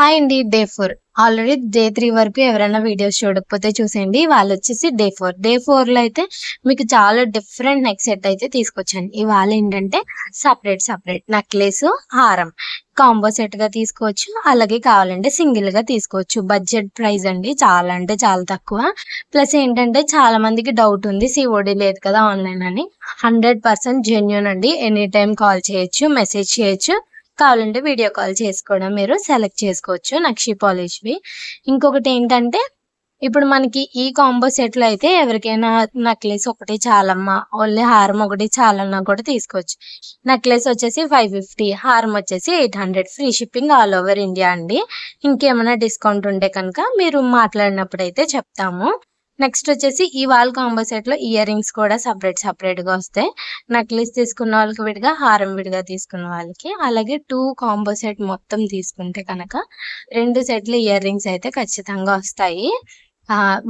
Hi అండి. Day 4 already day 3 వరకు ఎవరైనా వీడియోస్ చూడకపోతే చూసేయండి. వాళ్ళొచ్చేసి డే 4. డే 4లో అయితే మీకు చాలా డిఫరెంట్ నెక్ సెట్ అయితే తీసుకొచ్చాను. ఇవాళ ఏంటంటే సెపరేట్ నెక్లెస్, హారం కాంబో సెట్‌గా తీసుకోవచ్చు. అలాగే కావాలంటే సింగిల్‌గా తీసుకోవచ్చు. బడ్జెట్ ప్రైస్ అండి. చాలా అంటే చాలా తక్కువ. ప్లస్ ఏంటంటే చాలా మందికి డౌట్ ఉంది. సీఓడీ లేదు కదా ఆన్‌లైన్ అని. 100% జెన్యూన్ అండి. ఎనీ టైమ్ కాల్ చేయొచ్చు, మెసేజ్ చేయొచ్చు. కావాలంటే వీడియో కాల్ చేసి కూడా మీరు సెలెక్ట్ చేసుకోవచ్చు నక్షి పాలిష్‌వి. ఇంకొకటి ఏంటంటే ఇప్పుడు మనకి ఈ కాంబో సెట్‌లో అయితే ఎవరికైనా నెక్లెస్ ఒకటి చాలమ్మా, ఓన్లీ హారం ఒకటి చాలన్నా కూడా తీసుకోవచ్చు. నెక్లెస్ వచ్చేసి 550, హారం వచ్చేసి 800, free shipping all over India అండి. ఇంకేమైనా డిస్కౌంట్ ఉంటే కనుక మీరు మాట్లాడినప్పుడైతే చెప్తాము. నెక్స్ట్ వచ్చేసి ఇవాళ కాంబో సెట్‌లో ఇయర్ రింగ్స్ కూడా సెపరేట్‌గా వస్తాయి. నెక్లెస్ తీసుకున్న వాళ్ళకి విడిగా, హారం విడిగా తీసుకున్న వాళ్ళకి. అలాగే 2 కాంబో సెట్ మొత్తం తీసుకుంటే కనుక 2 సెట్‌లు ఇయర్ రింగ్స్ అయితే ఖచ్చితంగా వస్తాయి.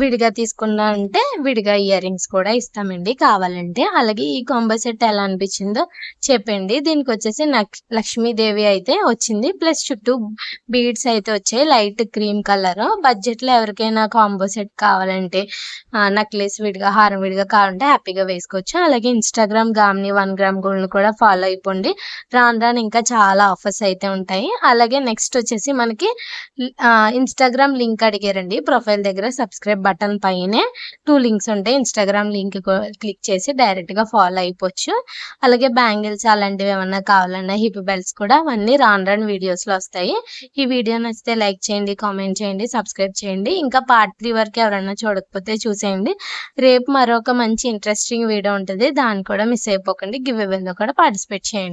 విడిగా తీసుకున్నా అంటే విడిగా ఇయర్ రింగ్స్ కూడా ఇస్తామండి కావాలంటే. అలాగే ఈ కాంబో సెట్ ఎలా అనిపించిందో చెప్పండి. దీనికొచ్చేసి లక్ష్మీదేవి అయితే వచ్చింది. ప్లస్ చుట్టూ బీడ్స్ అయితే వచ్చాయి. Light cream colour. బడ్జెట్‌లో ఎవరికైనా కాంబో సెట్ కావాలంటే నెక్లెస్ విడిగా, హారం విడిగా కావాలంటే హ్యాపీగా వేసుకోవచ్చు. అలాగే ఇన్‌స్టాగ్రామ్ గామిని 1 గ్రామ్ గోల్డ్‌ని కూడా ఫాలో అయిపోండి. రాను ఇంకా చాలా ఆఫర్స్ అయితే ఉంటాయి. అలాగే నెక్స్ట్ వచ్చేసి మనకి ఇన్‌స్టాగ్రామ్ లింక్ అడిగారండి. ప్రొఫైల్ దగ్గర సబ్స్క్రైబ్ బటన్ పైనే 2 లింక్స్ ఉంటాయి. ఇన్‌స్టాగ్రామ్ లింక్ క్లిక్ చేసి డైరెక్ట్‌గా ఫాలో అయిపోవచ్చు. అలాగే బ్యాంగిల్స్ అలాంటివి ఏమన్నా కావాలన్నా హిప్ బెల్ట్స్ కూడా అవన్నీ రాను వీడియోస్‌లో వస్తాయి. ఈ వీడియో నచ్చితే లైక్ చేయండి, కామెంట్ చేయండి, సబ్స్క్రైబ్ చేయండి. ఇంకా పార్ట్ 3 వరకు ఎవరైనా చూడకపోతే చూసేయండి. రేపు మరొక మంచి ఇంట్రెస్టింగ్ వీడియో ఉంటది. దాన్ని కూడా మిస్ అయిపోకండి. గివ్ అవేలో కూడా పార్టిసిపేట్ చేయండి.